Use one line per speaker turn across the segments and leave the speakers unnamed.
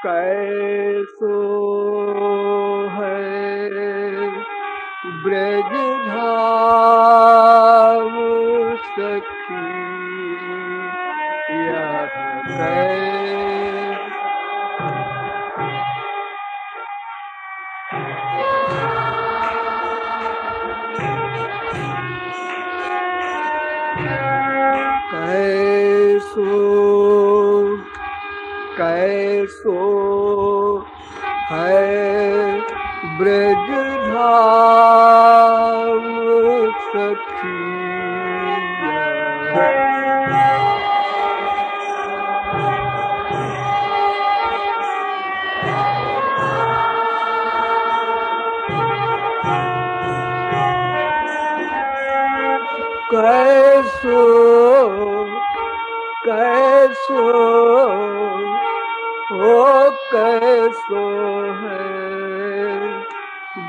कैसो है ब्रज धाम सखी यह कैसो है ब्रज धाम सखी कैसो कैसो ओ कैसो है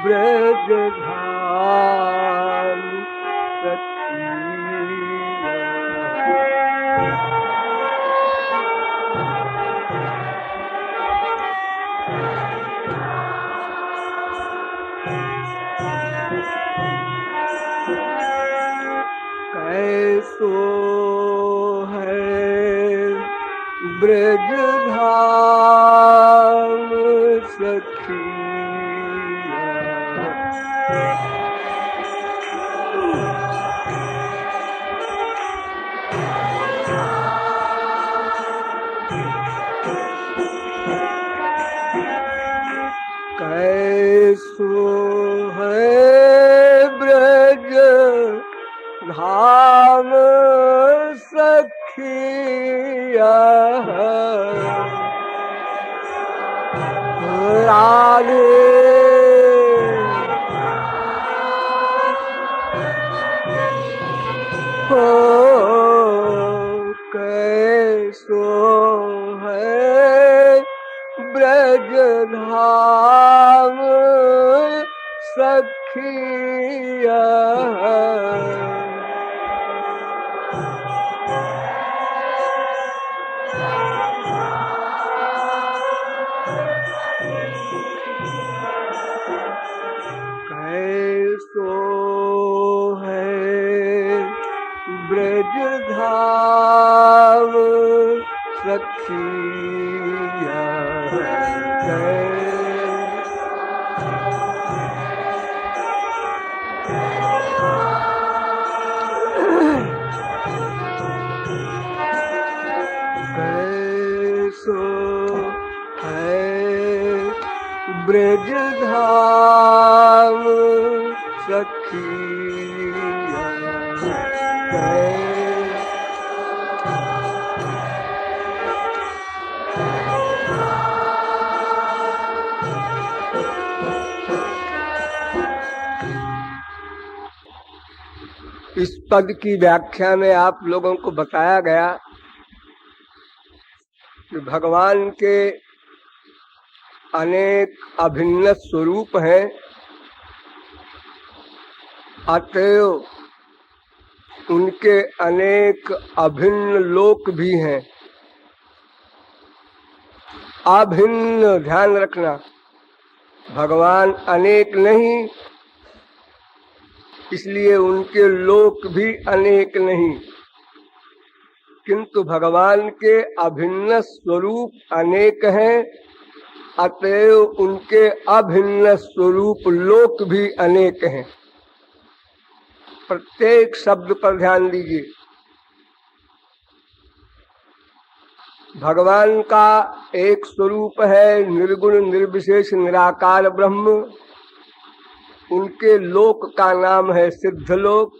ब्रज धाम सखी कैसो ब्रज धाम सखी कैसो है ब्रज धाम सखिया राधे हो कैसो है ब्रज धाम सखिया कैसो है ब्रज धाम सखिया कैसो है ब्रज धाम सखिया इस पद की व्याख्या में आप लोगों को बताया गया कि भगवान के अनेक अभिन्न स्वरूप हैं, अतएव उनके अनेक अभिन्न लोक भी हैं। अभिन्न ध्यान रखना, भगवान अनेक नहीं, इसलिए उनके लोक भी अनेक नहीं, किंतु भगवान के अभिन्न स्वरूप अनेक हैं, अतएव उनके अभिन्न स्वरूप लोक भी अनेक हैं। प्रत्येक शब्द पर ध्यान दीजिए। भगवान का एक स्वरूप है निर्गुण निर्विशेष निराकार ब्रह्म, उनके लोक का नाम है सिद्धलोक।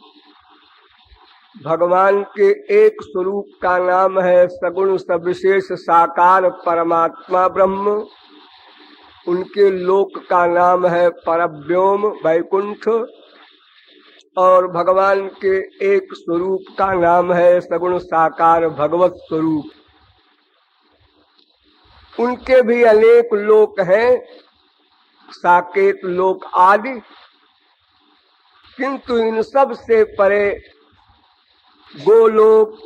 भगवान के एक स्वरूप का नाम है सगुण सविशेष साकार परमात्मा ब्रह्म, उनके लोक का नाम है परव्योम वैकुंठ। और भगवान के एक स्वरूप का नाम है सगुण साकार भगवत स्वरूप। उनके भी अनेक लोक हैं, साकेत लोक आदि, किंतु इन सब से परे गोलोक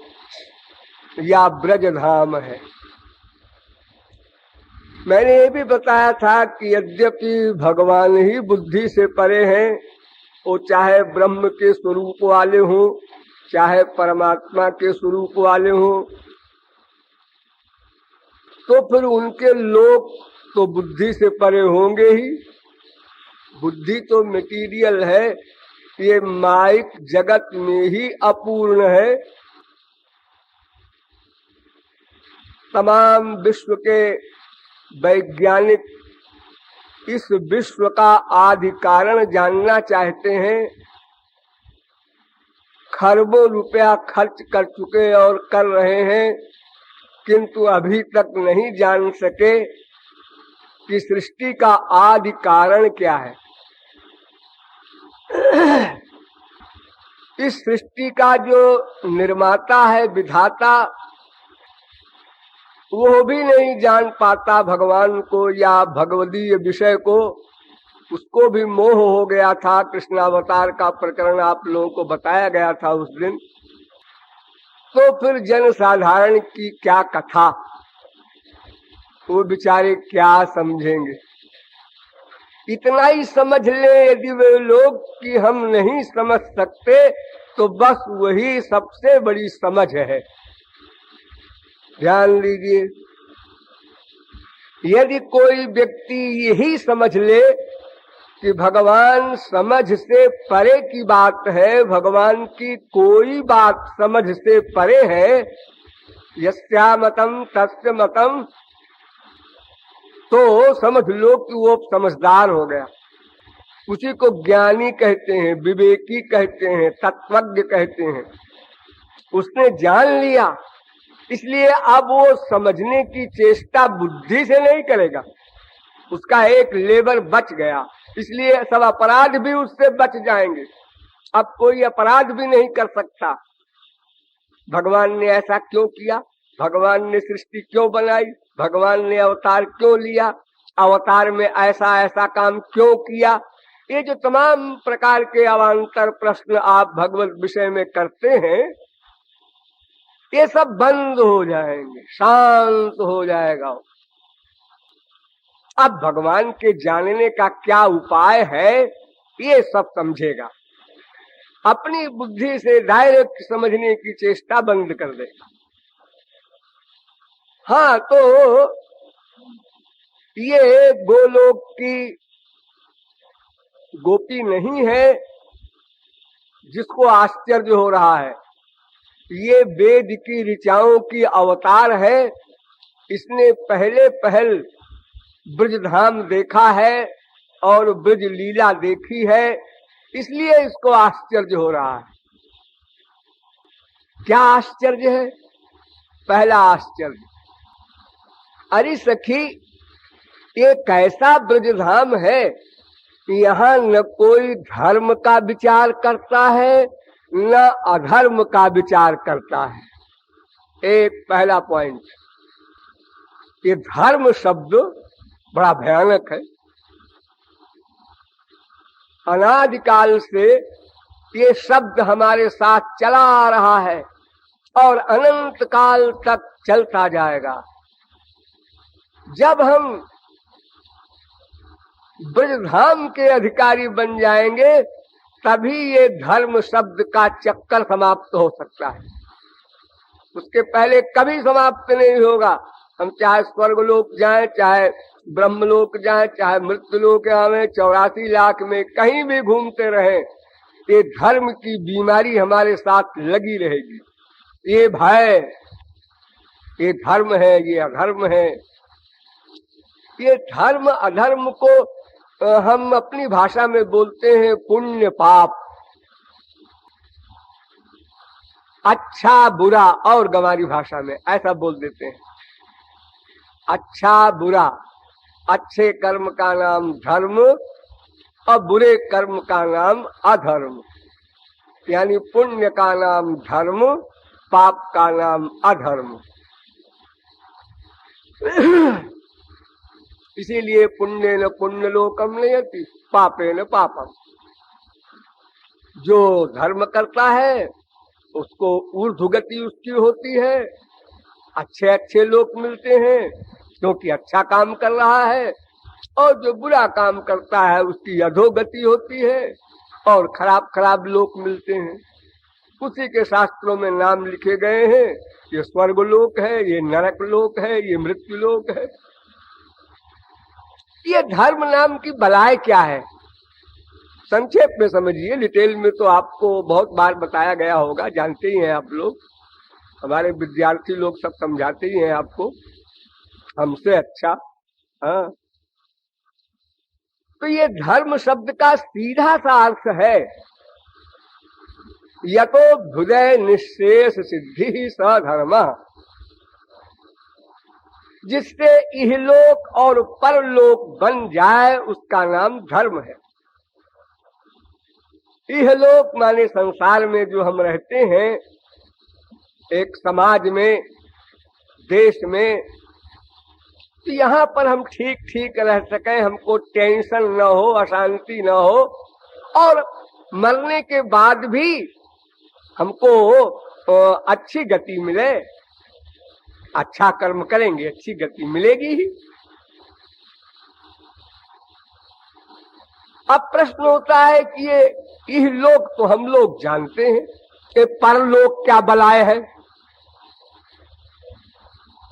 या ब्रजधाम है। मैंने ये भी बताया था कि यद्यपि भगवान ही बुद्धि से परे हैं, वो चाहे ब्रह्म के स्वरूप वाले हों, चाहे परमात्मा के स्वरूप वाले हों, तो फिर उनके लोक तो बुद्धि से परे होंगे ही। बुद्धि तो मटीरियल है, ये माइक जगत में ही अपूर्ण है। तमाम विश्व के वैज्ञानिक इस विश्व का आदि कारण जानना चाहते हैं, खरबों रुपया खर्च कर चुके और कर रहे हैं, किंतु अभी तक नहीं जान सके कि सृष्टि का आदि कारण क्या है। इस सृष्टि का जो निर्माता है, विधाता, वो भी नहीं जान पाता भगवान को या भगवदीय विषय को। उसको भी मोह हो गया था। कृष्णावतार का प्रकरण आप लोगों को बताया गया था उस दिन। तो फिर जन साधारण की क्या कथा, वो बेचारे क्या समझेंगे। इतना ही समझ ले यदि वे लोग कि हम नहीं समझ सकते, तो बस वही सबसे बड़ी समझ है। ध्यान दीजिए, यदि कोई व्यक्ति यही समझ ले कि भगवान समझ से परे की बात है, भगवान की कोई बात समझ से परे है, यस्या मतम तस्य मतम, तो समझ लो कि वो समझदार हो गया। उसी को ज्ञानी कहते हैं, विवेकी कहते हैं, तत्वज्ञ कहते हैं। उसने जान लिया, इसलिए अब वो समझने की चेष्टा बुद्धि से नहीं करेगा। उसका एक लेबर बच गया, इसलिए सब अपराध भी उससे बच जाएंगे। अब कोई अपराध भी नहीं कर सकता। भगवान ने ऐसा क्यों किया, भगवान ने सृष्टि क्यों बनाई, भगवान ने अवतार क्यों लिया, अवतार में ऐसा ऐसा काम क्यों किया, ये जो तमाम प्रकार के अवान्तर प्रश्न आप भगवत विषय में करते हैं, ये सब बंद हो जाएंगे, शांत हो जाएगा। अब भगवान के जानने का क्या उपाय है, ये सब समझेगा। अपनी बुद्धि से डायरेक्ट समझने की चेष्टा बंद कर देगा। हाँ, तो ये गोलोक की गोपी नहीं है जिसको आश्चर्य हो रहा है, ये वेद की ऋचाओं की अवतार है। इसने पहले पहल ब्रजधाम देखा है और ब्रज लीला देखी है, इसलिए इसको आश्चर्य हो रहा है। क्या आश्चर्य है? पहला आश्चर्य, अरे सखी, ये कैसा ब्रजधाम है, यहाँ न कोई धर्म का विचार करता है, न अधर्म का विचार करता है। एक पहला पॉइंट, ये धर्म शब्द बड़ा भयानक है। अनादिकाल से ये शब्द हमारे साथ चला आ रहा है और अनंत काल तक चलता जाएगा। जब हम ब्रजधाम के अधिकारी बन जाएंगे, तभी ये धर्म शब्द का चक्कर समाप्त हो सकता है। उसके पहले कभी समाप्त नहीं होगा। हम चाहे स्वर्गलोक जाएं, चाहे ब्रह्मलोक जाएं, चाहे मृत्युलोक आवे, 84 लाख में कहीं भी घूमते रहें, ये धर्म की बीमारी हमारे साथ लगी रहेगी। ये भय, ये धर्म है, ये अधर्म है। ये धर्म अधर्म को हम अपनी भाषा में बोलते हैं पुण्य पाप, अच्छा बुरा, और गंवारी भाषा में ऐसा बोल देते हैं। अच्छा बुरा, अच्छे कर्म का नाम धर्म और बुरे कर्म का नाम अधर्म, यानी पुण्य का नाम धर्म, पाप का नाम अधर्म। इसीलिए पुण्य न पुण्य लोकम नयति, पापे न पापम। जो धर्म करता है उसको ऊर्ध्वगति उसकी होती है, अच्छे अच्छे लोग मिलते हैं। क्योंकि अच्छा काम कर रहा है, और जो बुरा काम करता है उसकी अधोगति होती है और खराब खराब लोक मिलते हैं। उसी के शास्त्रों में नाम लिखे गए हैं, ये स्वर्ग लोक है, ये नरक लोक है, ये मृत्यु लोक है। ये धर्म नाम की बलाय क्या है? संक्षेप में समझिए, डिटेल में तो आपको बहुत बार बताया गया होगा, जानते ही हैं आप लोग, हमारे विद्यार्थी लोग सब समझाते ही हैं आपको हमसे अच्छा। हाँ, तो ये धर्म शब्द का सीधा सा अर्थ है यतो भुजय निःशेष सिद्धि स धर्म, जिससे इहलोक और परलोक बन जाए उसका नाम धर्म है। इहलोक माने संसार में जो हम रहते हैं, एक समाज में, देश में, तो यहाँ पर हम ठीक ठीक रह सकें, हमको टेंशन न हो, अशांति न हो, और मरने के बाद भी हमको अच्छी गति मिले। अच्छा कर्म करेंगे अच्छी गति मिलेगी ही। अब प्रश्न होता है कि ये लोग तो हम लोग जानते हैं कि परलोक क्या बलाय है।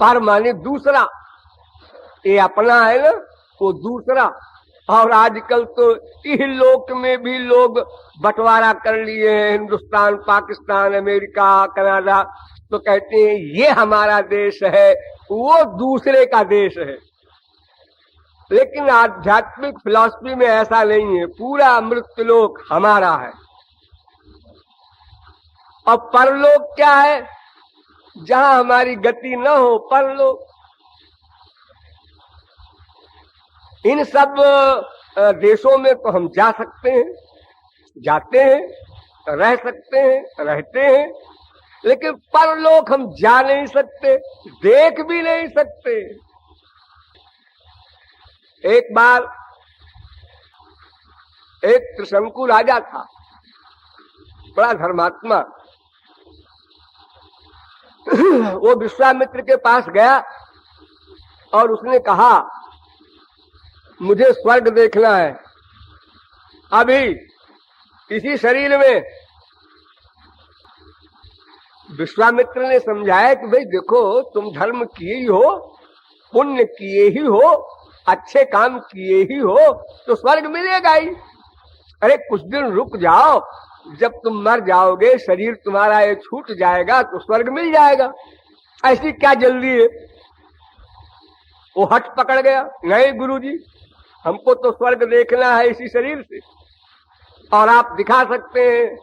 पर माने दूसरा, ये अपना है ना, वो दूसरा। और आजकल तो इस लोक में भी लोग बंटवारा कर लिए हैं, हिंदुस्तान, पाकिस्तान, अमेरिका, कनाडा, तो कहते हैं ये हमारा देश है, वो दूसरे का देश है। लेकिन आध्यात्मिक फिलॉसफी में ऐसा नहीं है, पूरा मृत्युलोक हमारा है। और परलोक क्या है? जहां हमारी गति न हो, परलोक। इन सब देशों में तो हम जा सकते हैं, जाते हैं, रह सकते हैं, रहते हैं, लेकिन परलोक हम जा नहीं सकते, देख भी नहीं सकते। एक बार एक त्रिशंकु राजा था, बड़ा धर्मात्मा। वो विश्वामित्र के पास गया और उसने कहा मुझे स्वर्ग देखना है अभी इसी शरीर में। विश्वामित्र ने समझाया कि भाई देखो, तुम धर्म किए ही हो, पुण्य किए ही हो, अच्छे काम किए ही हो, तो स्वर्ग मिलेगा ही। अरे कुछ दिन रुक जाओ, जब तुम मर जाओगे, शरीर तुम्हारा ये छूट जाएगा तो स्वर्ग मिल जाएगा, ऐसी क्या जल्दी है। वो हट पकड़ गया, नहीं गुरुजी, हमको तो स्वर्ग देखना है इसी शरीर से, और आप दिखा सकते हैं,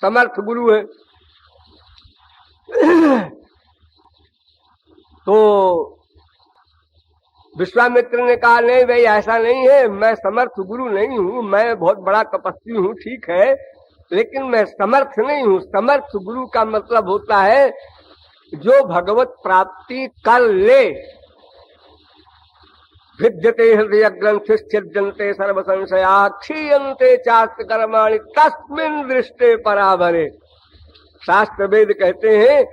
समर्थ गुरु है। तो विश्वामित्र ने कहा नहीं भाई, ऐसा नहीं है, मैं समर्थ गुरु नहीं हूं, मैं बहुत बड़ा तपस्वी हूं, ठीक है, लेकिन मैं समर्थ नहीं हूं। समर्थ गुरु का मतलब होता है जो भगवत प्राप्ति कर ले। विद्यते हृदय ग्रंथिश्चिद्यन्ते सर्व संशया क्षीयन्ते चास्त्र कर्माणि तस्मिन् दृष्टे पराभरे। शास्त्र वेद कहते हैं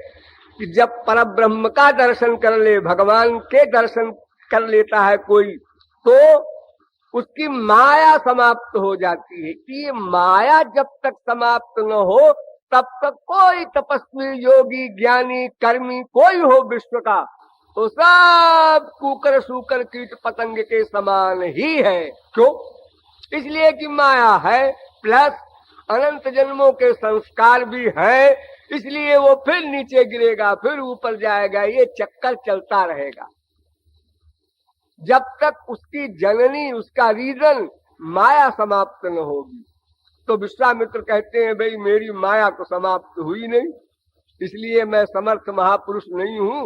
कि जब परब्रह्म का दर्शन कर ले, भगवान के दर्शन कर लेता है कोई, तो उसकी माया समाप्त हो जाती है। कि ये माया जब तक समाप्त न हो तब तक कोई तपस्वी, योगी, ज्ञानी, कर्मी कोई हो विश्व का, तो सब कुकर सूकर कीट पतंग के समान ही है। क्यों? इसलिए कि माया है, प्लस अनंत जन्मों के संस्कार भी है, इसलिए वो फिर नीचे गिरेगा, फिर ऊपर जाएगा, ये चक्कर चलता रहेगा जब तक उसकी जननी, उसका रीजन माया समाप्त न होगी। तो विश्वामित्र कहते हैं भाई मेरी माया तो समाप्त हुई नहीं, इसलिए मैं समर्थ महापुरुष नहीं हूं,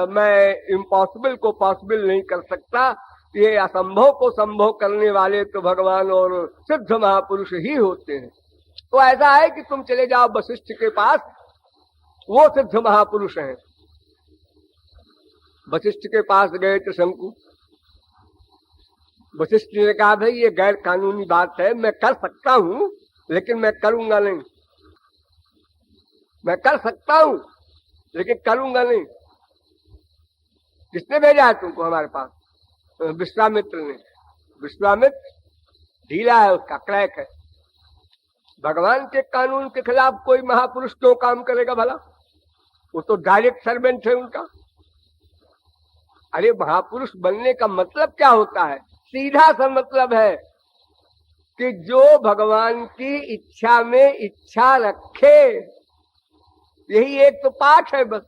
मैं इम्पॉसिबल को पॉसिबल नहीं कर सकता। ये असंभव को संभव करने वाले तो भगवान और सिद्ध महापुरुष ही होते हैं। तो ऐसा है कि तुम चले जाओ वशिष्ठ के पास, वो सिद्ध महापुरुष हैं। वशिष्ठ के पास गए त्रिशंकु। वशिष्ठ ने कहा भाई ये गैर कानूनी बात है, मैं कर सकता हूं लेकिन मैं करूंगा नहीं, मैं कर सकता हूं लेकिन करूंगा नहीं। किसने भेजा है तुमको हमारे पास? विश्वामित्र ने। विश्वामित्र ढीला है, उसका क्रैक है। भगवान के कानून के खिलाफ कोई महापुरुष क्यों काम करेगा भला? वो तो डायरेक्ट सर्वेंट है उनका। अरे महापुरुष बनने का मतलब क्या होता है? सीधा सा मतलब है कि जो भगवान की इच्छा में इच्छा रखे, यही एक तो पाठ है बस।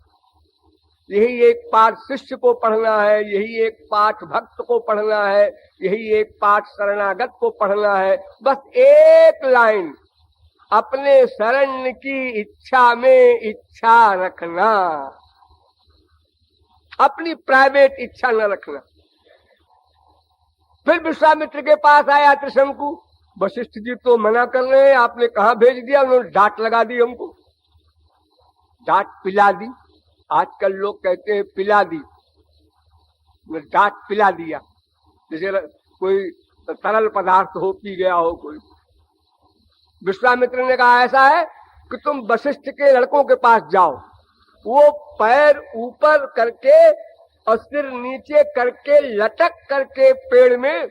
यही एक पाठ शिष्य को पढ़ना है, यही एक पाठ भक्त को पढ़ना है, यही एक पाठ शरणागत को पढ़ना है। बस एक लाइन, अपने शरण की इच्छा में इच्छा रखना, अपनी प्राइवेट इच्छा न रखना। फिर विश्वामित्र के पास आया त्रिशंकु। वशिष्ठ जी तो मना कर रहे हैं, आपने कहां भेज दिया? उन्होंने डांट लगा दी हमको, डांट पिला दी। आजकल लोग कहते हैं पिला दी, डांट पिला दिया, जैसे कोई तरल पदार्थ हो पी गया हो कोई। विश्वामित्र ने कहा ऐसा है कि तुम वशिष्ठ के लड़कों के पास जाओ, वो पैर ऊपर करके और सिर नीचे करके लटक करके पेड़ में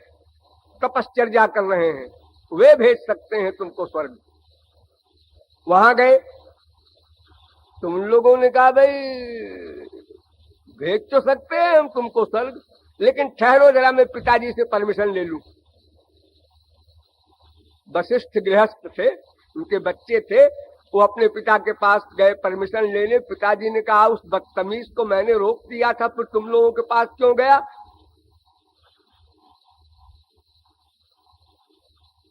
तपश्चर्या कर रहे हैं, वे भेज सकते हैं तुमको स्वर्ग। वहां गए तो उन लोगों ने कहा भाई भेज तो सकते हैं हम तुमको स्वर्ग, लेकिन ठहरो जरा, मैं पिताजी से परमिशन ले लूं। वशिष्ठ गृहस्थ थे, उनके बच्चे थे, वो अपने पिता के पास गए परमिशन लेने। पिताजी ने कहा उस बदतमीज को मैंने रोक दिया था, फिर तुम लोगों के पास क्यों गया?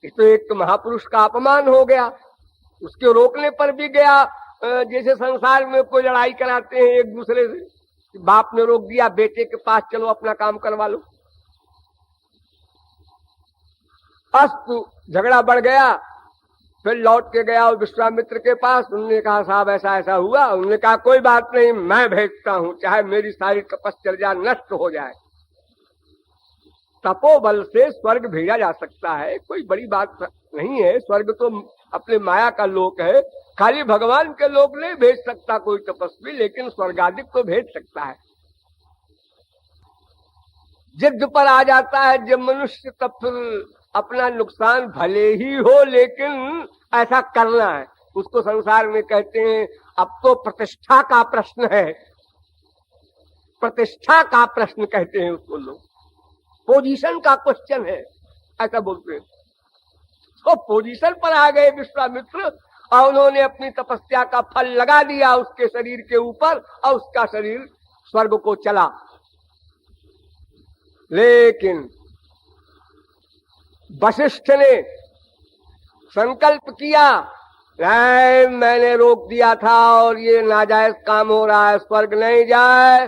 तो एक तो महापुरुष का अपमान हो गया, उसके रोकने पर भी गया। जैसे संसार में कोई लड़ाई कराते हैं एक दूसरे से, बाप ने रोक दिया, बेटे के पास चलो अपना काम करवा लो। अस्तु झगड़ा बढ़ गया, फिर लौट के गया विश्वामित्र के पास। उन्होंने कहा साहब ऐसा ऐसा हुआ। उन्होंने कहा कोई बात नहीं, मैं भेजता हूं, चाहे मेरी सारी तपश्चर्या नष्ट हो जाए। तपोबल से स्वर्ग भेजा जा सकता है, कोई बड़ी बात नहीं है। स्वर्ग तो अपने माया का लोक है, खाली भगवान के लोक नहीं भेज सकता कोई तपस्वी, लेकिन स्वर्गाधिक तो भेज सकता है। जिद पर आ जाता है जब मनुष्य, तब फिर अपना नुकसान भले ही हो लेकिन ऐसा करना है। उसको संसार में कहते हैं अब तो प्रतिष्ठा का प्रश्न है, प्रतिष्ठा का प्रश्न कहते हैं उसको लोग, पोजीशन का क्वेश्चन है, ऐसा बोलते हैं। तो पोजीशन पर आ गए विश्वामित्र और उन्होंने अपनी तपस्या का फल लगा दिया उसके शरीर के ऊपर और उसका शरीर स्वर्ग को चला। लेकिन वशिष्ठ ने संकल्प किया, नहीं मैंने रोक दिया था और ये नाजायज काम हो रहा है, स्वर्ग नहीं जाए।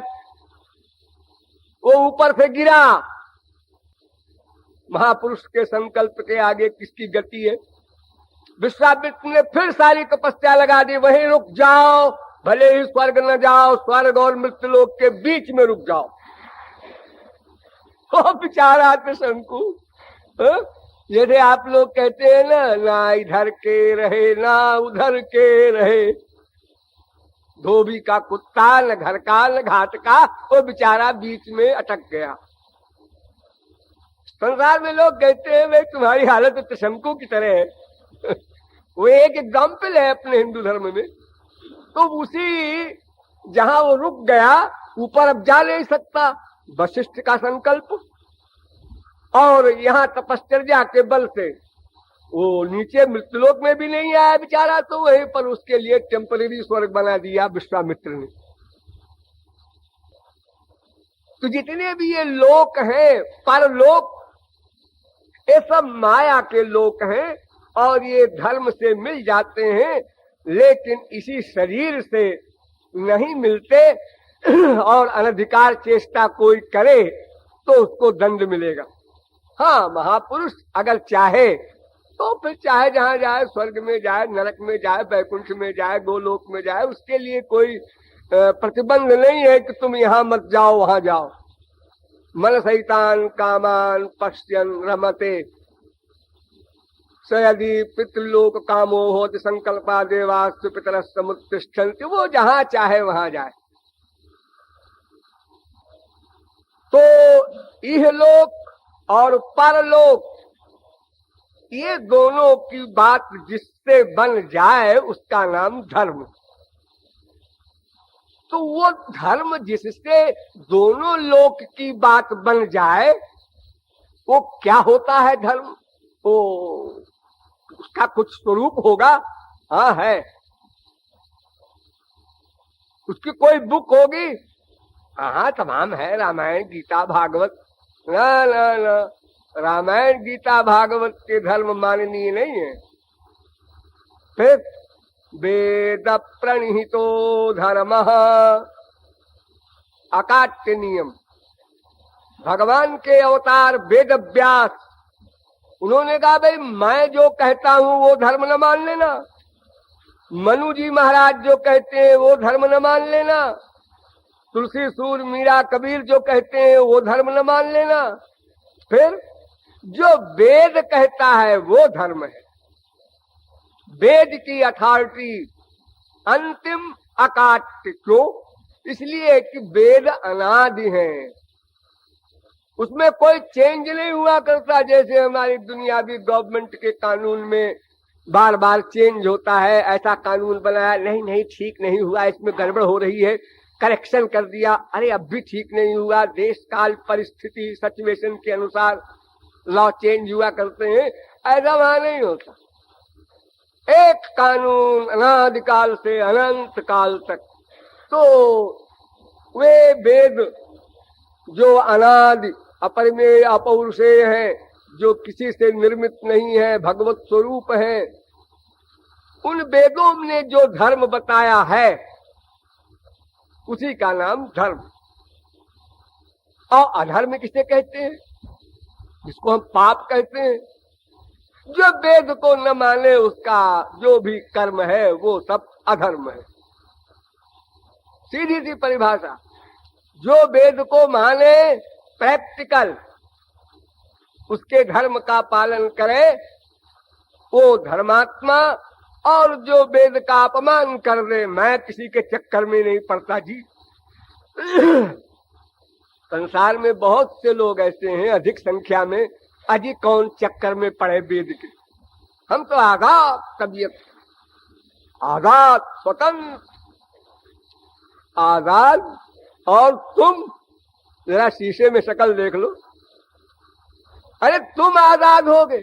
वो ऊपर से गिरा। महापुरुष के संकल्प के आगे किसकी गति है? विश्वामित्र ने फिर सारी तपस्या लगा दी, वहीं रुक जाओ, भले ही स्वर्ग न जाओ, स्वर्ग और मृत्युलोक के बीच में रुक जाओ। वो बेचारा त्रिशंकु, जैसे आप लोग कहते हैं ना इधर के रहे ना उधर के रहे, धोबी का कुत्ता न घर का न घाट का, वो बेचारा बीच में अटक गया। संसार में लोग कहते हैं भाई तुम्हारी हालत तो त्रिशंकु की तरह है। वो एक एग्जाम्पल है अपने हिंदू धर्म में। तो उसी जहां वो रुक गया, ऊपर अब जा नहीं सकता, वशिष्ठ का संकल्प, और यहाँ तपश्चर्या के बल से वो नीचे मृत्युलोक में भी नहीं आया बेचारा, तो वहीं पर उसके लिए टेम्परेरी स्वर्ग बना दिया विश्वामित्र ने। तो जितने भी ये लोक हैं, परलोक, ये सब माया के लोक हैं और ये धर्म से मिल जाते हैं, लेकिन इसी शरीर से नहीं मिलते। और अनधिकार चेष्टा कोई करे तो उसको दंड मिलेगा। हाँ, महापुरुष अगर चाहे तो फिर चाहे जहां जाए, स्वर्ग में जाए, नरक में जाए, वैकुंठ में जाए, गोलोक में जाए, उसके लिए कोई प्रतिबंध नहीं है कि तुम यहां मत जाओ वहां जाओ। मन सहितान कामान पश्यन रमते स यदि पितृलोक कामो होत संकल्पा देवास्तु पितरः समुत्तिष्ठन्ति। वो जहां चाहे वहां जाए। इहलोक और परलोक, ये दोनों की बात जिससे बन जाए उसका नाम धर्म। तो वो धर्म जिससे दोनों लोक की बात बन जाए वो क्या होता है धर्म? वो उसका कुछ स्वरूप होगा? हाँ है। उसकी कोई बुक होगी? हाँ तमाम है, रामायण गीता भागवत। ना ना ना, रामायण गीता भागवत के धर्म माननीय नहीं है। फिर वेद प्रणिहितो धर्मः, अकाट्य नियम। भगवान के अवतार वेद व्यास, उन्होंने कहा भाई मैं जो कहता हूं वो धर्म न मान लेना। मनु जी महाराज जो कहते हैं वो धर्म न मान लेना। तुलसी सूर मीरा कबीर जो कहते हैं वो धर्म न मान लेना। फिर जो वेद कहता है वो धर्म है। वेद की अथॉरिटी अंतिम अकाट्य। क्यों? इसलिए कि वेद अनादि हैं, उसमें कोई चेंज नहीं हुआ करता। जैसे हमारी दुनियावी गवर्नमेंट के कानून में बार बार चेंज होता है, ऐसा कानून बनाया, नहीं नहीं ठीक नहीं हुआ, इसमें गड़बड़ हो रही है, करेक्शन कर दिया, अरे अब भी ठीक नहीं हुआ। देश काल परिस्थिति सिचुएशन के अनुसार लॉ चेंज हुआ करते हैं, ऐसा वहां नहीं होता। एक कानून अनादिकाल से अनंत काल तक। तो वे वेद जो अनादि अपरिमेय अपौरुषेय है, जो किसी से निर्मित नहीं है, भगवत स्वरूप है, उन वेदों ने जो धर्म बताया है उसी का नाम धर्म। और अधर्म किसे कहते हैं? जिसको हम पाप कहते हैं। जो वेद को न माने उसका जो भी कर्म है वो सब अधर्म है। सीधी सी परिभाषा। जो वेद को माने प्रैक्टिकल, उसके धर्म का पालन करे वो धर्मात्मा। और जो वेद का अपमान कर दे, मैं किसी के चक्कर में नहीं पड़ता जी। संसार में बहुत से लोग ऐसे हैं, अधिक संख्या में, अजी कौन चक्कर में पड़े वेद के। हम तो आजाद तबीयत, आजाद स्वतंत्र, आजाद। और तुम जरा शीशे में शक्ल देख लो, अरे तुम आजाद हो गए।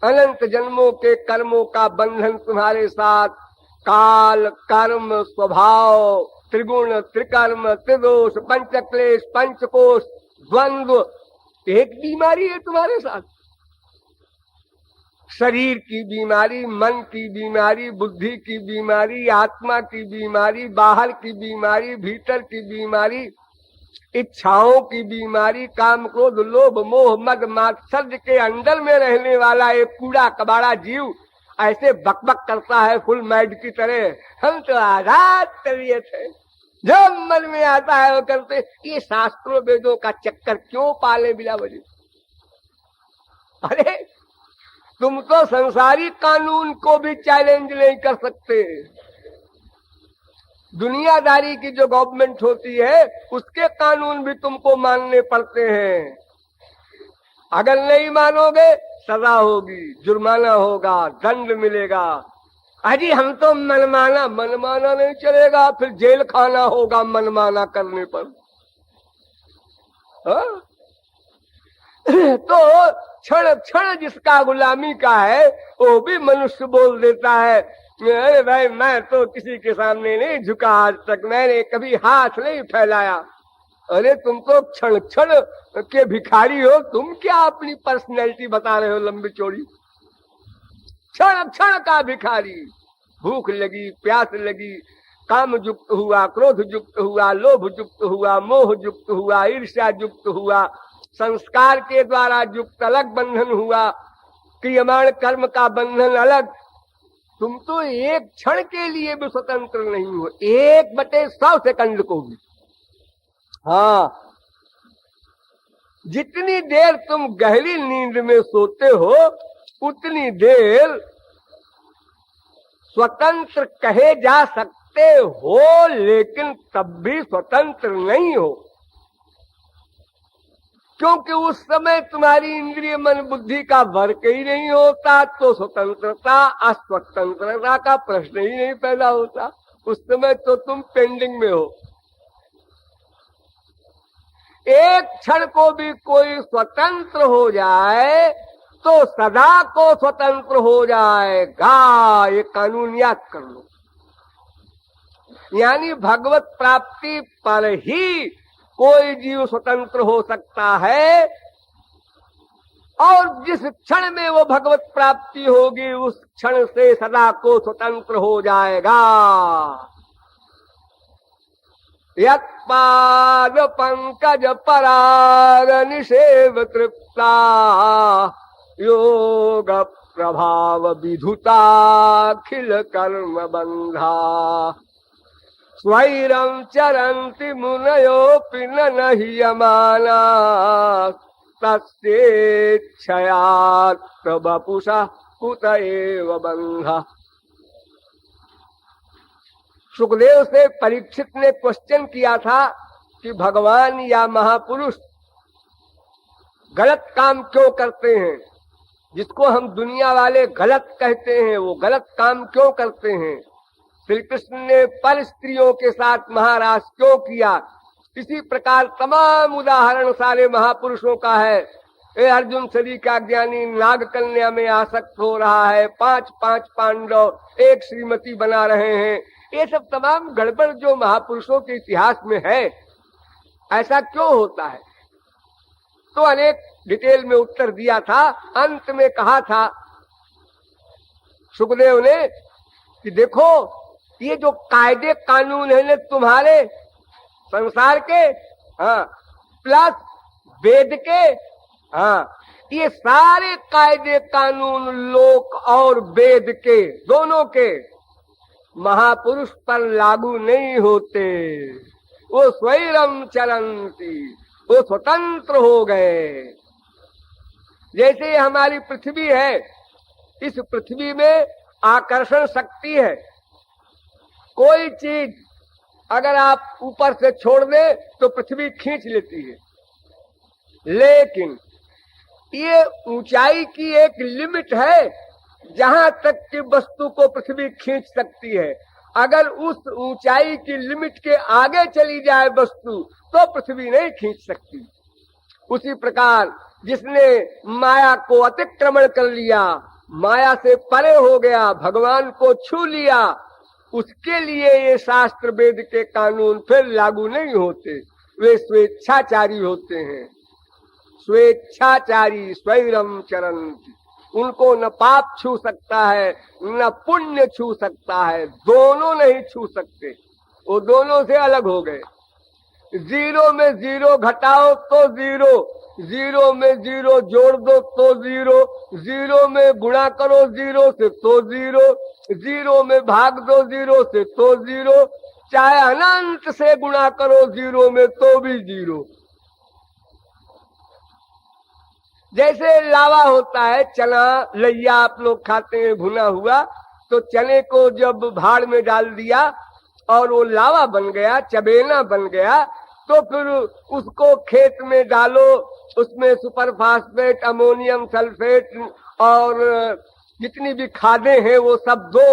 अनंत जन्मों के कर्मों का बंधन तुम्हारे साथ, काल कर्म स्वभाव त्रिगुण त्रिकर्म त्रिदोष पंचक्लेश पंचकोश द्वंद्व, एक बीमारी है तुम्हारे साथ। शरीर की बीमारी, मन की बीमारी, बुद्धि की बीमारी, आत्मा की बीमारी, बाहर की बीमारी, भीतर की बीमारी, इच्छाओं की बीमारी, काम क्रोध लोभ मोह मद मात्सर्य के अंदर में रहने वाला एक कूड़ा कबाड़ा जीव ऐसे बकबक करता है फुल मैड की तरह। हम तो आजाद तबीयत है, जो मन में आता है वो करते। ये शास्त्रों वेदों का चक्कर क्यों पाले बिला वजह? अरे तुम तो संसारी कानून को भी चैलेंज नहीं कर सकते। दुनियादारी की जो गवर्नमेंट होती है उसके कानून भी तुमको मानने पड़ते हैं। अगर नहीं मानोगे सजा होगी, जुर्माना होगा, दंड मिलेगा। अजी हम तो मनमाना नहीं चलेगा, फिर जेल खाना होगा मनमाना करने पर। तो क्षण क्षण जिसका गुलामी का है वो भी मनुष्य बोल देता है, अरे भाई मैं तो किसी के सामने नहीं झुका, आज तक मैंने कभी हाथ नहीं फैलाया। अरे तुम तो क्षण क्षण के भिखारी हो, तुम क्या अपनी पर्सनैलिटी बता रहे हो लंबी चौड़ी? क्षण क्षण का भिखारी। भूख लगी, प्यास लगी, काम युक्त हुआ, क्रोध युक्त हुआ, लोभ युक्त हुआ, मोह युक्त हुआ, ईर्ष्या युक्त हुआ, संस्कार के द्वारा युक्त अलग बंधन हुआ, क्रियमाण कर्म का बंधन अलग। तुम तो एक क्षण के लिए भी स्वतंत्र नहीं हो, 1/100 सेकंड को भी। हाँ, जितनी देर तुम गहरी नींद में सोते हो उतनी देर स्वतंत्र कहे जा सकते हो, लेकिन तब भी स्वतंत्र नहीं हो। क्योंकि उस समय तुम्हारी इंद्रिय मन बुद्धि का वर्क ही नहीं होता, तो स्वतंत्रता अस्वतंत्रता का प्रश्न ही नहीं पैदा होता। उस समय तो तुम पेंडिंग में हो। एक क्षण को भी कोई स्वतंत्र हो जाए तो सदा को स्वतंत्र हो जाएगा। ये कानून याद कर लो। यानी भगवत प्राप्ति पर ही कोई जीव स्वतंत्र हो सकता है, और जिस क्षण में वो भगवत प्राप्ति होगी उस क्षण से सदा को स्वतंत्र हो जाएगा। यत्पाद पंकज पराग निषेव तृप्ता योग प्रभाव विधुताखिल कर्म बंधा स्वैरं चरन्ति मुनयोऽपि न ह्यमाना तस्येच्छयात्र वपुषा कुत एव बंधा। सुखदेव से परीक्षित ने क्वेश्चन किया था कि भगवान या महापुरुष गलत काम क्यों करते हैं? जिसको हम दुनिया वाले गलत कहते हैं वो गलत काम क्यों करते हैं? श्री कृष्ण ने पर स्त्रियों के साथ महाराज क्यों किया? इसी प्रकार तमाम उदाहरण सारे महापुरुषों का है। ए अर्जुन सरी का ज्ञानी नाग कन्या में आसक्त हो रहा है, 5 पांडव एक श्रीमती बना रहे हैं। ये सब तमाम गड़बड़ जो महापुरुषों के इतिहास में है, ऐसा क्यों होता है? तो अनेक डिटेल में उत्तर दिया था। अंत में कहा था सुखदेव ने कि देखो ये जो कायदे कानून है ना तुम्हारे संसार के, हाँ, प्लस वेद के, हाँ, ये सारे कायदे कानून लोक और वेद के दोनों के महापुरुष पर लागू नहीं होते। वो स्वैरम चरंती, वो स्वतंत्र हो गए। जैसे हमारी पृथ्वी है, इस पृथ्वी में आकर्षण शक्ति है। कोई चीज अगर आप ऊपर से छोड़ दे तो पृथ्वी खींच लेती है, लेकिन ये ऊंचाई की एक लिमिट है जहां तक कि वस्तु को पृथ्वी खींच सकती है। अगर उस ऊंचाई की लिमिट के आगे चली जाए वस्तु तो पृथ्वी नहीं खींच सकती। उसी प्रकार जिसने माया को अतिक्रमण कर लिया, माया से परे हो गया, भगवान को छू लिया, उसके लिए ये शास्त्र वेद के कानून फिर लागू नहीं होते। वे स्वेच्छाचारी होते हैं। स्वेच्छाचारी स्वैरम चरन्ति, उनको न पाप छू सकता है न पुण्य छू सकता है, दोनों नहीं छू सकते। वो दोनों से अलग हो गए। जीरो में जीरो घटाओ तो जीरो, जीरो में जीरो जोड़ दो तो जीरो, जीरो में गुणा करो जीरो से तो जीरो, जीरो में भाग दो जीरो से तो जीरो, चाहे अनंत से गुणा करो जीरो में तो भी जीरो। जैसे लावा होता है, चना लैया आप लोग खाते हैं भुना हुआ, तो चने को जब भाड़ में डाल दिया और वो लावा बन गया, चबेना बन गया, तो फिर उसको खेत में डालो, उसमें सुपर फास्फेट, अमोनियम सल्फेट और जितनी भी खादें हैं वो सब दो,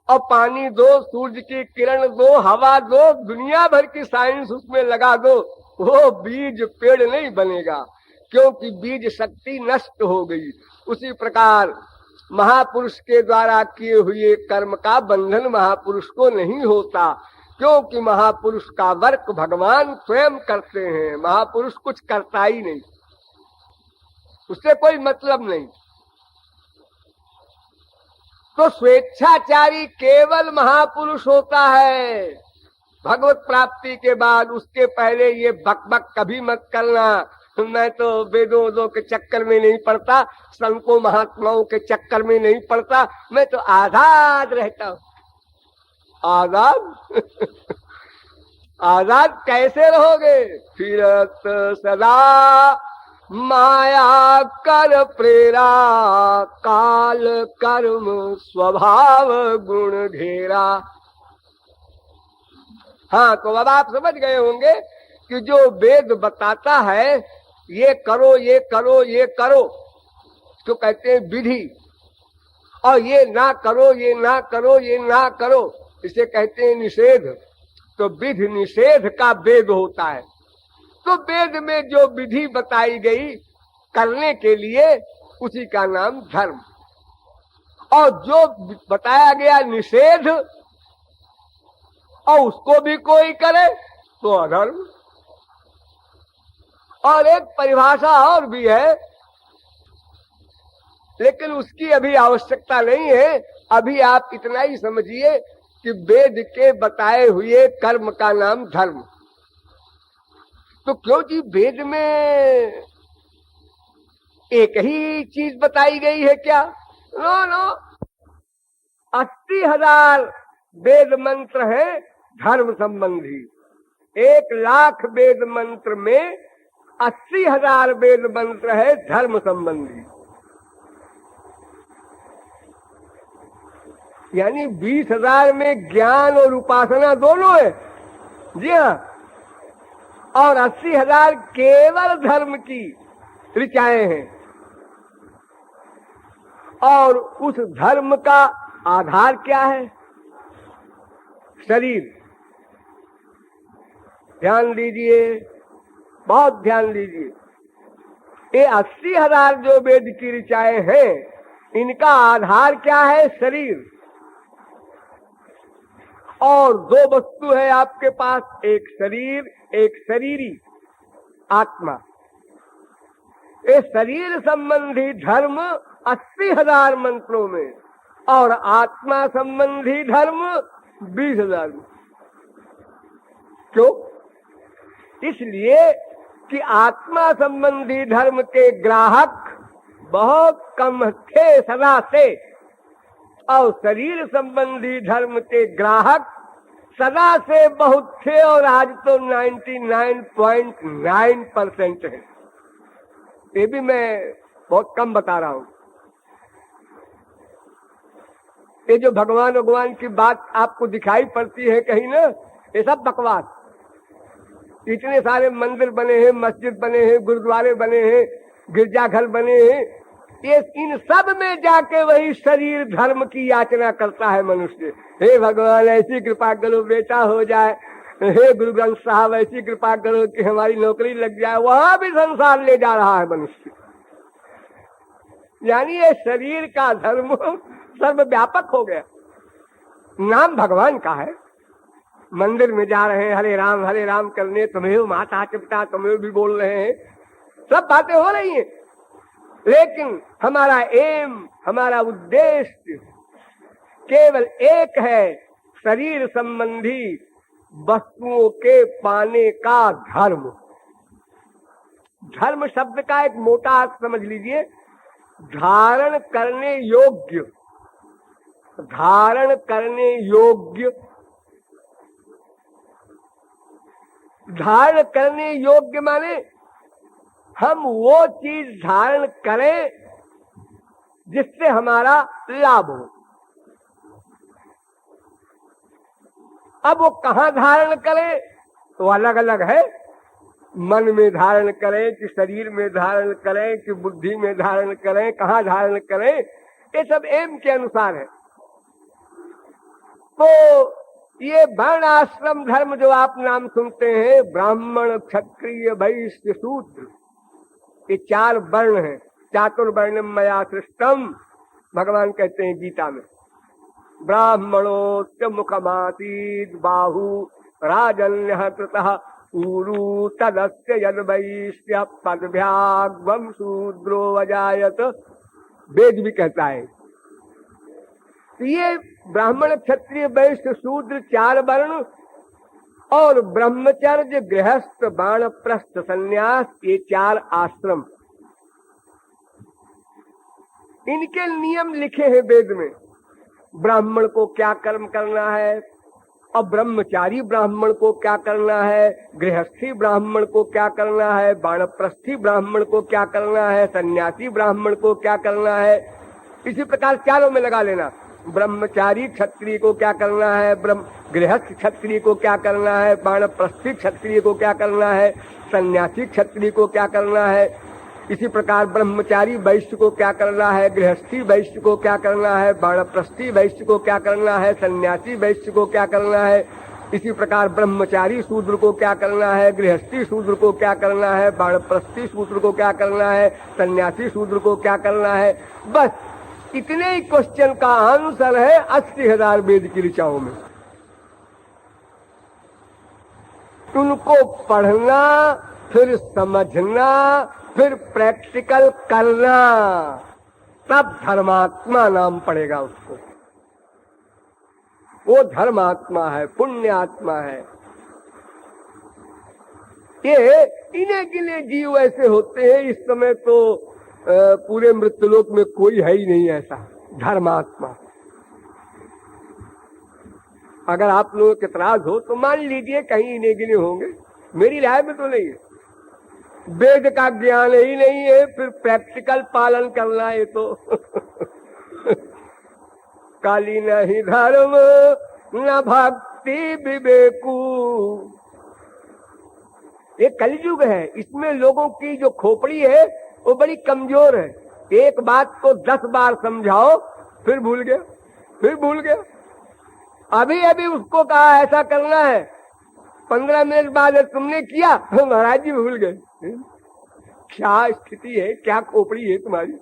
और पानी दो, सूरज की किरण दो, हवा दो, दुनिया भर की साइंस उसमें लगा दो, वो बीज पेड़ नहीं बनेगा, क्योंकि बीज शक्ति नष्ट हो गई। उसी प्रकार महापुरुष के द्वारा किए हुए कर्म का बंधन महापुरुष को नहीं होता, क्योंकि महापुरुष का वर्क भगवान स्वयं करते हैं। महापुरुष कुछ करता ही नहीं, उससे कोई मतलब नहीं। तो स्वेच्छाचारी केवल महापुरुष होता है भगवत प्राप्ति के बाद। उसके पहले ये बकबक कभी मत करना, मैं तो वेदों के चक्कर में नहीं पड़ता, संतों महात्माओं के चक्कर में नहीं पड़ता, मैं तो आजाद रहता हूँ। आजाद आजाद कैसे रहोगे? फिरत सदा माया कर प्रेरा, काल कर्म स्वभाव गुण घेरा। हाँ, तो अब आप समझ गए होंगे कि जो वेद बताता है ये करो ये करो ये करो तो कहते हैं विधि, और ये ना करो ये ना करो ये ना करो इसे कहते हैं निषेध। तो विधि निषेध का वेद होता है। तो वेद में जो विधि बताई गई करने के लिए उसी का नाम धर्म, और जो बताया गया निषेध और उसको भी कोई करे तो अधर्म। और एक परिभाषा और भी है, लेकिन उसकी अभी आवश्यकता नहीं है। अभी आप इतना ही समझिए कि वेद के बताए हुए कर्म का नाम धर्म। तो क्यों जी वेद में एक ही चीज बताई गई है क्या? नो नो, 80,000 वेद मंत्र है धर्म संबंधी। 1,00,000 वेद मंत्र में 80,000 वेद मंत्र है धर्म संबंधी। यानी 20,000 में ज्ञान और उपासना दोनों है। जी हाँ, और 80,000 केवल धर्म की ऋचाएं हैं। और उस धर्म का आधार क्या है? शरीर। ध्यान दीजिए, बहुत ध्यान दीजिए। ये 80,000 जो वेद की ऋचाएं हैं, इनका आधार क्या है? शरीर। और दो वस्तु है आपके पास, एक शरीर एक शरीरी आत्मा। ये शरीर संबंधी धर्म 80,000 मंत्रों में और आत्मा संबंधी धर्म 20,000 में। क्यों? इसलिए कि आत्मा संबंधी धर्म के ग्राहक बहुत कम थे सदा से, और शरीर संबंधी धर्म के ग्राहक सदा से बहुत थे, और आज तो 99.9% है। ये भी मैं बहुत कम बता रहा हूं। ये जो भगवान की बात आपको दिखाई पड़ती है कहीं ना, ये सब बकवास। इतने सारे मंदिर बने हैं, मस्जिद बने हैं, गुरुद्वारे बने हैं, गिरजाघर बने हैं, ये इन सब में जाके वही शरीर धर्म की याचना करता है मनुष्य। हे भगवान ऐसी कृपा करो बेटा हो जाए, हे गुरु ग्रंथ साहब ऐसी कृपा करो कि हमारी नौकरी लग जाए। वहां भी संसार ले जा रहा है मनुष्य। यानी ये शरीर का धर्म सर्वव्यापक हो गया। नाम भगवान का है, मंदिर में जा रहे हैं हरे राम करने, तुम्हें माता पिता तुम्हें भी बोल रहे हैं, सब बातें हो रही हैं, लेकिन हमारा एम, हमारा उद्देश्य केवल एक है, शरीर संबंधी वस्तुओं के पाने का धर्म। धर्म शब्द का एक मोटा अर्थ समझ लीजिए, धारण करने योग्य। धारण करने योग्य, धारण करने योग्य माने हम वो चीज धारण करें जिससे हमारा लाभ हो। अब वो कहाँ धारण करें तो अलग अलग है। मन में धारण करें कि शरीर में धारण करें कि बुद्धि में धारण करें, कहाँ धारण करें, ये सब एम के अनुसार है। तो ये वर्ण आश्रम धर्म जो आप नाम सुनते हैं, ब्राह्मण क्षत्रिय वैश्य शूद्र, ये 4 वर्ण हैं। चातुर्वर्ण्यम मया सृष्टम, भगवान कहते हैं गीता में। ब्राह्मणोच्च मुखमासीत् बाहु राजन्यः कृतः ऊरू तदस्य यद वैश्य पदभ्याग्वम शूद्रो अजायत, वेद भी कहता है। ये ब्राह्मण क्षत्रिय वैश्य शूद्र 4 वर्ण और ब्रह्मचर्य गृहस्थ वानप्रस्थ संन्यास, ये 4 आश्रम, इनके नियम लिखे हैं वेद में। ब्राह्मण को क्या कर्म करना है, और ब्रह्मचारी ब्राह्मण को क्या करना है, गृहस्थी ब्राह्मण को क्या करना है, वानप्रस्थी ब्राह्मण को क्या करना है, सन्यासी ब्राह्मण को क्या करना है। इसी प्रकार चारों में लगा लेना। ब्रह्मचारी क्षत्रिय को क्या करना है, गृहस्थ क्षत्रिय को क्या करना है, वानप्रस्थी क्षत्रिय को क्या करना है, सन्यासी क्षत्रिय को क्या करना है, इसी प्रकार ब्रह्मचारी वैश्य को क्या करना है, गृहस्थी वैश्य को क्या करना है, वानप्रस्थी वैश्य को क्या करना है, सन्यासी वैश्य को क्या करना है, इसी प्रकार ब्रह्मचारी शूद्र को क्या करना है, गृहस्थी शूद्र को क्या करना है, वानप्रस्थी शूद्र को क्या करना है, सन्यासी शूद्र को क्या करना है। बस इतने ही क्वेश्चन का आंसर है 80,000 वेद की ऋचाओं में। उनको पढ़ना, फिर समझना, फिर प्रैक्टिकल करना, तब धर्मात्मा नाम पड़ेगा उसको। वो धर्मात्मा है, पुण्यात्मा है। ये इन्हें गिने जीव ऐसे होते हैं, इस समय तो पूरे मृत्युलोक में कोई है ही नहीं ऐसा धर्मात्मा। अगर आप लोगों को इतराज हो तो मान लीजिए कहीं इन्हें गिने होंगे, मेरी राय में तो नहीं है। वेद का ज्ञान ही नहीं है, फिर प्रैक्टिकल पालन करना है तो काली नहीं धर्म न भक्ति विवेकू। ये कलयुग है, इसमें लोगों की जो खोपड़ी है वो बड़ी कमजोर है। एक बात को 10 बार समझाओ फिर भूल गया, फिर भूल गया। अभी अभी उसको कहा ऐसा करना है, 15 मिनट बाद तुमने किया महाराज जी भूल गए। क्या स्थिति है, क्या खोपड़ी है तुम्हारी।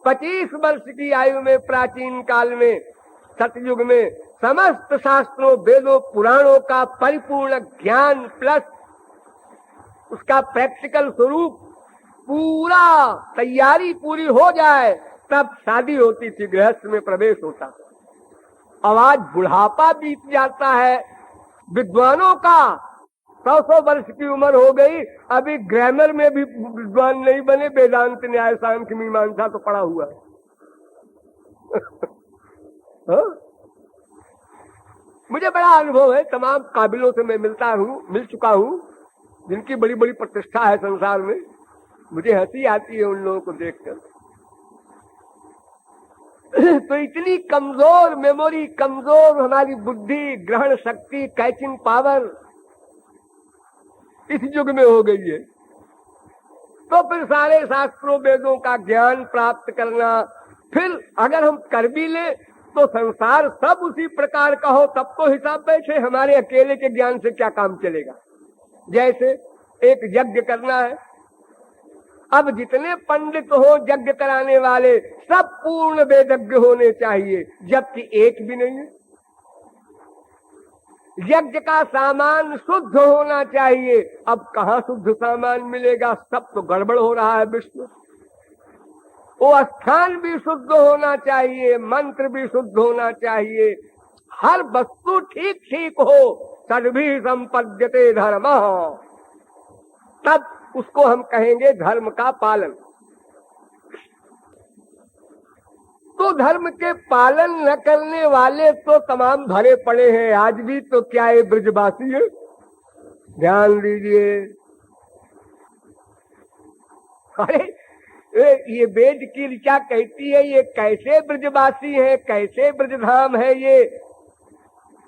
25 वर्ष की आयु में प्राचीन काल में सतयुग में समस्त शास्त्रों वेदों पुराणों का परिपूर्ण ज्ञान प्लस उसका प्रैक्टिकल स्वरूप पूरा तैयारी पूरी हो जाए तब शादी होती थी, गृहस्थ में प्रवेश होता। अब आज बुढ़ापा बीत जाता है विद्वानों का, 100 वर्ष की उम्र हो गई, अभी ग्रामर में भी विद्वान नहीं बने, वेदांत न्याय सांख्य मीमांसा तो पड़ा हुआ है। मुझे बड़ा अनुभव है, तमाम काबिलों से मैं मिल चुका हूँ जिनकी बड़ी बड़ी प्रतिष्ठा है संसार में। मुझे हंसी आती है उन लोगों को देखकर। तो इतनी कमजोर मेमोरी, कमजोर हमारी बुद्धि, ग्रहण शक्ति, कैचिंग पावर इस युग में हो गई है। तो फिर सारे शास्त्रों वेदों का ज्ञान प्राप्त करना, फिर अगर हम कर भी ले तो संसार सब उसी प्रकार का हो तब तो हिसाब बैठे, हमारे अकेले के ज्ञान से क्या काम चलेगा। जैसे एक यज्ञ करना है, अब जितने पंडित हो यज्ञ कराने वाले सब पूर्ण वेदज्ञ होने चाहिए, जबकि एक भी नहीं है। यज्ञ का सामान शुद्ध होना चाहिए, अब कहाँ शुद्ध सामान मिलेगा, सब तो गड़बड़ हो रहा है विश्व। वो स्थान भी शुद्ध होना चाहिए, मंत्र भी शुद्ध होना चाहिए, हर वस्तु ठीक ठीक हो, तभी संपद्यते धर्म, तब उसको हम कहेंगे धर्म का पालन। तो धर्म के पालन न करने वाले तो तमाम भरे पड़े हैं आज भी। तो क्या ये ब्रजवासी है? ध्यान दीजिए। अरे ये वेद की ऋचा कहती है ये कैसे ब्रजवासी है, कैसे ब्रजधाम है ये,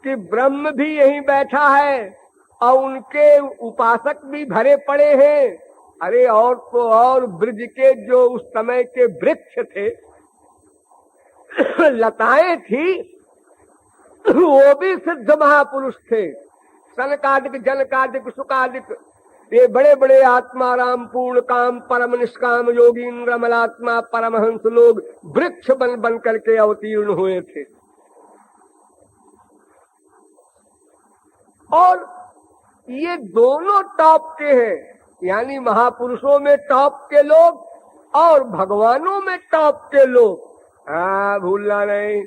कि ब्रह्म भी यहीं बैठा है और उनके उपासक भी भरे पड़े हैं। अरे और तो और ब्रज के जो उस समय के वृक्ष थे, लताएं थी, वो भी सिद्ध महापुरुष थे। सनकादिक, जनकादिक, सुकादिक, ये बड़े बड़े आत्मा राम पूर्ण काम परम निष्काम योगींद्र मलात्मा परमहंस लोग वृक्ष बन बन करके अवतीर्ण हुए थे। और ये दोनों टॉप के हैं, यानी महापुरुषों में टॉप के लोग और भगवानों में टॉप के लोग। हाँ, भूलना नहीं,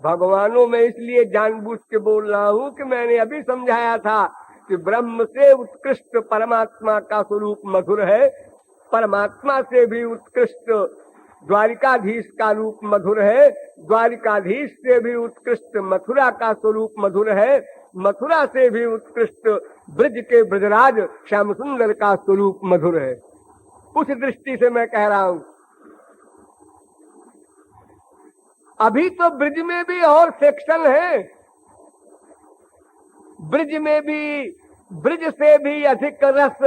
भगवानों में इसलिए जानबूझ के बोल रहा हूँ कि मैंने अभी समझाया था कि ब्रह्म से उत्कृष्ट परमात्मा का स्वरूप मधुर है, परमात्मा से भी उत्कृष्ट द्वारिकाधीश का रूप मधुर है, द्वारिकाधीश से भी उत्कृष्ट मथुरा का स्वरूप मधुर है, मथुरा से भी उत्कृष्ट ब्रज के ब्रजराज श्याम सुंदर का स्वरूप मधुर है। उस दृष्टि से मैं कह रहा हूँ। अभी तो ब्रिज में भी और सेक्शन है, ब्रिज में भी, ब्रिज से भी अधिक रस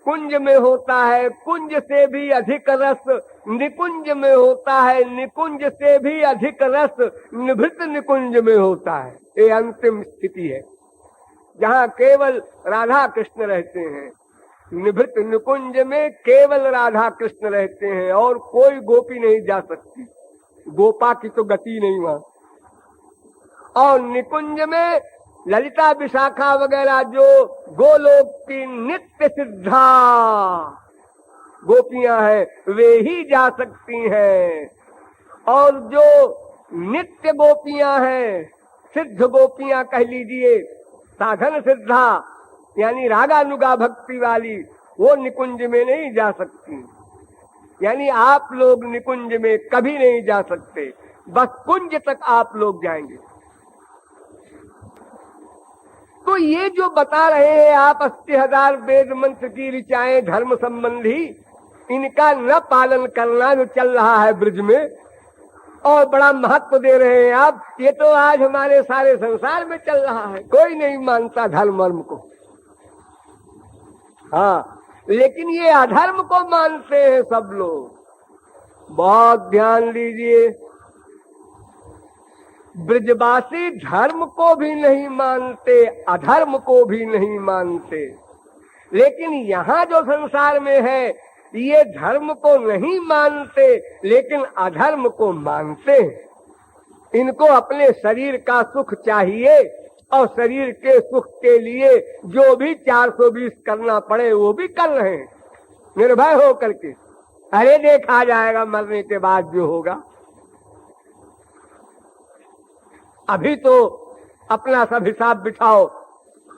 कुंज में होता है, कुंज से भी अधिक रस निकुंज में होता है, निकुंज से भी अधिक रस निभृत निकुंज में होता है। ये अंतिम स्थिति है जहाँ केवल राधा कृष्ण रहते हैं। निभृत निकुंज में केवल राधा कृष्ण रहते हैं और कोई गोपी नहीं जा सकती, गोपा की तो गति नहीं वहां। और निकुंज में ललिता विशाखा वगैरह जो गोलोक की नित्य सिद्धा गोपियां हैं वे ही जा सकती हैं। और जो नित्य गोपियां हैं, सिद्ध गोपियां कह लीजिए, साधन सिद्धा यानी रागानुगा भक्ति वाली, वो निकुंज में नहीं जा सकती। यानी आप लोग निकुंज में कभी नहीं जा सकते, बस कुंज तक आप लोग जाएंगे। तो ये जो बता रहे हैं आप 80,000 वेद मंत्र की ऋचाएं धर्म संबंधी, इनका न पालन करना जो चल रहा है ब्रिज में और बड़ा महत्व दे रहे हैं आप, ये तो आज हमारे सारे संसार में चल रहा है। कोई नहीं मानता धर्म वर्म को, हाँ, लेकिन ये अधर्म को मानते हैं सब लोग। बहुत ध्यान दीजिए, ब्रजवासी धर्म को भी नहीं मानते, अधर्म को भी नहीं मानते, लेकिन यहाँ जो संसार में है ये धर्म को नहीं मानते लेकिन अधर्म को मानते हैं। इनको अपने शरीर का सुख चाहिए और शरीर के सुख के लिए जो भी 420 करना पड़े वो भी कर रहे हैं निर्भय हो करके। अरे देखा जाएगा मरने के बाद जो होगा। अभी तो अपना सब हिसाब बिठाओ,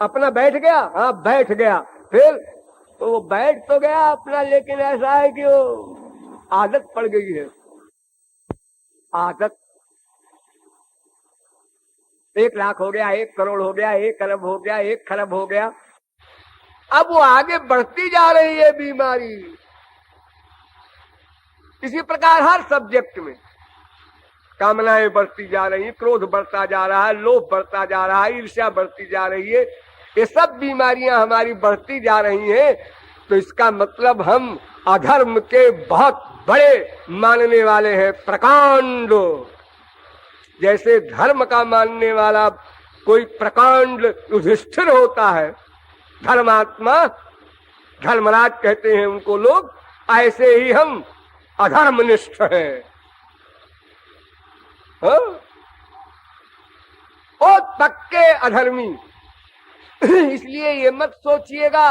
अपना बैठ गया, हाँ बैठ गया, फिर तो वो बैठ तो गया अपना, लेकिन ऐसा है कि वो आदत पड़ गई है। आदत 1 लाख हो गया, 1 करोड़ हो गया, 1 अरब हो गया, 1 खरब हो गया, अब वो आगे बढ़ती जा रही है बीमारी। इसी प्रकार हर सब्जेक्ट में कामनाएं बढ़ती जा रही हैं, क्रोध बढ़ता जा रहा है, लोभ बढ़ता जा रहा है, ईर्ष्या बढ़ती जा रही है, ये सब बीमारियां हमारी बढ़ती जा रही हैं। तो इसका मतलब हम अधर्म के बहुत बड़े मानने वाले हैं, प्रकांड। जैसे धर्म का मानने वाला कोई प्रकांड युधिष्ठिर होता है, धर्मात्मा, धर्मराज कहते हैं उनको लोग, ऐसे ही हम अधर्मनिष्ठ हैं। और पक्के अधर्मी। इसलिए ये मत सोचिएगा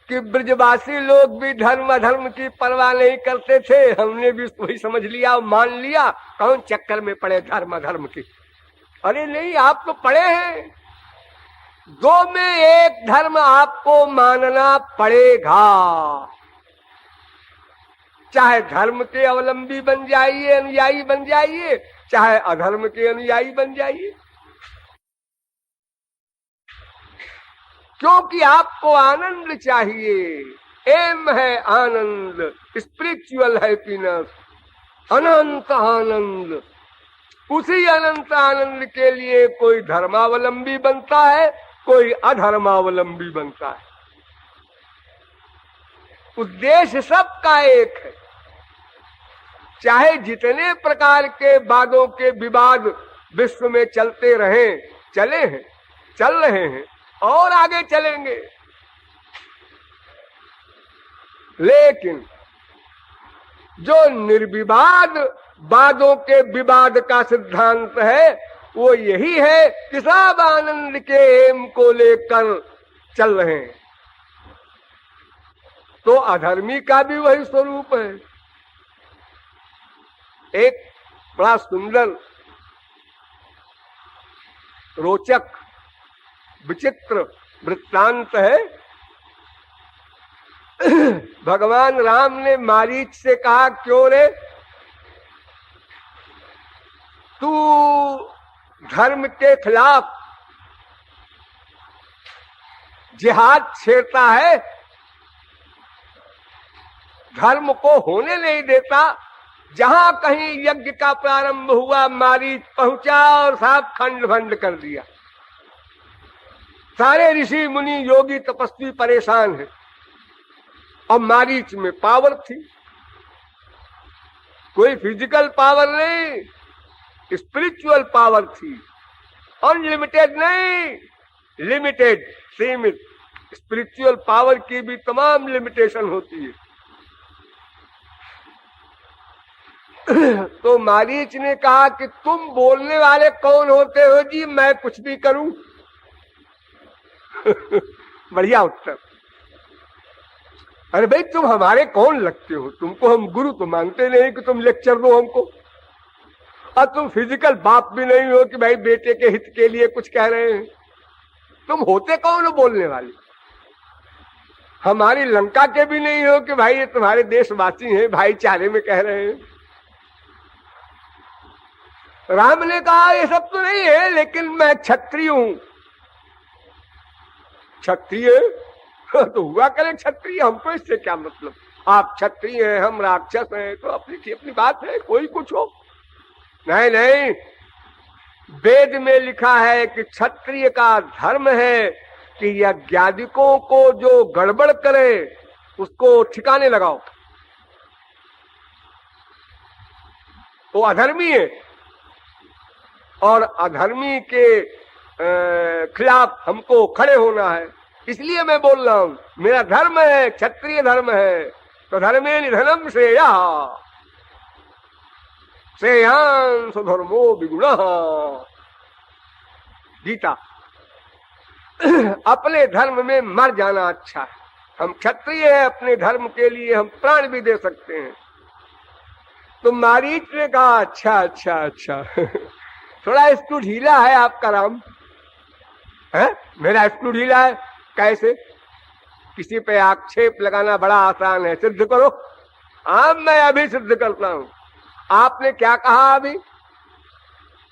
कि ब्रजवासी लोग भी धर्म अधर्म की परवाह नहीं करते थे, हमने भी वही समझ लिया और मान लिया, कौन चक्कर में पड़े धर्म अधर्म की। अरे नहीं, आप तो पड़े हैं। 2 में एक धर्म आपको मानना पड़ेगा, चाहे धर्म के अवलंबी बन जाइए, अनुयायी बन जाइए, चाहे अधर्म के अनुयायी बन जाइए, क्योंकि आपको आनंद चाहिए। एम है आनंद, स्पिरिचुअल हैप्पीनेस, अनंत आनंद। उसी अनंत आनंद के लिए कोई धर्मावलंबी बनता है, कोई अधर्मावलंबी बनता है। उद्देश्य सबका एक है। चाहे जितने प्रकार के वादों के विवाद विश्व में चलते रहें, चले हैं, चल रहे हैं और आगे चलेंगे, लेकिन जो निर्विवाद वादों के विवाद का सिद्धांत है वो यही है कि सब आनंद के एम को लेकर चल रहे हैं। तो अधर्मी का भी वही स्वरूप है। एक बड़ा सुंदर, रोचक, विचित्र वृत्तांत है। भगवान राम ने मारीच से कहा, क्यों रे तू धर्म के खिलाफ जिहाद छेड़ता है, धर्म को होने नहीं देता, जहां कहीं यज्ञ का प्रारंभ हुआ, मारीच पहुंचा और साहब खंड भंड कर दिया। सारे ऋषि मुनि योगी तपस्वी परेशान हैं। और मारीच में पावर थी, कोई फिजिकल पावर नहीं, स्पिरिचुअल पावर थी। अनलिमिटेड नहीं, लिमिटेड, सीमित। स्पिरिचुअल पावर की भी तमाम लिमिटेशन होती है। तो मारीच ने कहा कि तुम बोलने वाले कौन होते हो जी, मैं कुछ भी करूं? बढ़िया उत्तर। अरे भाई तुम हमारे कौन लगते हो? तुमको हम गुरु तो मानते नहीं कि तुम लेक्चर दो हमको, और तुम फिजिकल बाप भी नहीं हो कि भाई बेटे के हित के लिए कुछ कह रहे हैं। तुम होते कौन हो बोलने वाले? हमारी लंका के भी नहीं हो कि भाई ये तुम्हारे देशवासी हैं, भाईचारे में कह रहे हैं। राम ने कहा ये सब तो नहीं है, लेकिन मैं क्षत्रिय हूं। क्षत्रिय तो हुआ करे क्षत्रिय, हमको इससे क्या मतलब? आप क्षत्रिय हैं, हम राक्षस हैं, तो अपनी अपनी बात है, कोई कुछ हो। नहीं नहीं, वेद में लिखा है कि क्षत्रिय का धर्म है कि यज्ञादिकों को जो गड़बड़ करे उसको ठिकाने लगाओ। वो अधर्मी है, और अधर्मी के खिलाफ हमको खड़े होना है। इसलिए मैं बोल रहा हूं, मेरा धर्म है, क्षत्रिय धर्म है। तो धर्मे निधनम श्रेया, श्रेयान स्वधर्मो विगुणः। गीता। अपने धर्म में मर जाना अच्छा है। हम क्षत्रिय हैं, अपने धर्म के लिए हम प्राण भी दे सकते हैं। तो मारीच ने कहा अच्छा अच्छा अच्छा थोड़ा स्क्रू ढीला है आपका राम है? मेरा स्क्रू ढीला है कैसे? किसी पे आक्षेप लगाना बड़ा आसान है, सिद्ध करो। हाँ मैं अभी सिद्ध करता हूं। आपने क्या कहा अभी?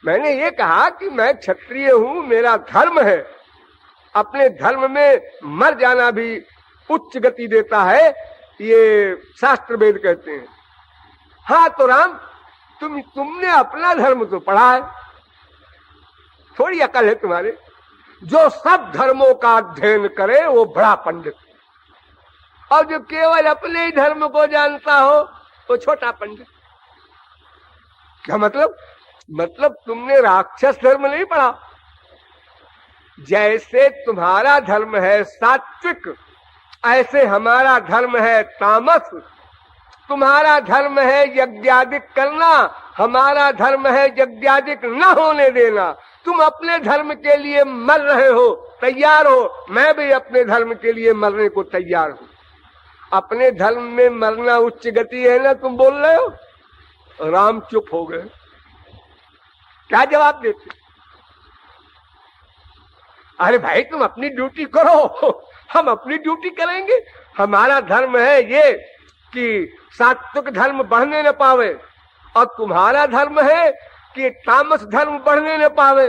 मैंने ये कहा कि मैं क्षत्रिय हूं, मेरा धर्म है। अपने धर्म में मर जाना भी उच्च गति देता है, ये शास्त्र वेद कहते हैं। हाँ तो राम तुमने अपना धर्म तो पढ़ा है, थोड़ी अकल है तुम्हारे। जो सब धर्मों का अध्ययन करे वो बड़ा पंडित, और जो केवल अपने ही धर्म को जानता हो वो छोटा पंडित। क्या मतलब? मतलब तुमने राक्षस धर्म नहीं पढ़ा। जैसे तुम्हारा धर्म है सात्विक, ऐसे हमारा धर्म है तामस। तुम्हारा धर्म है यज्ञादिक करना, हमारा धर्म है यज्ञादिक न होने देना। तुम अपने धर्म के लिए मर रहे हो, तैयार हो, मैं भी अपने धर्म के लिए मरने को तैयार हूं। अपने धर्म में मरना उच्च गति है ना, तुम बोल रहे हो। राम चुप हो गए, क्या जवाब देते? अरे भाई तुम अपनी ड्यूटी करो, हम अपनी ड्यूटी करेंगे। हमारा धर्म है ये कि सात्विक धर्म बढ़ने न पावे, और तुम्हारा धर्म है कि तामस धर्म बढ़ने न पावे।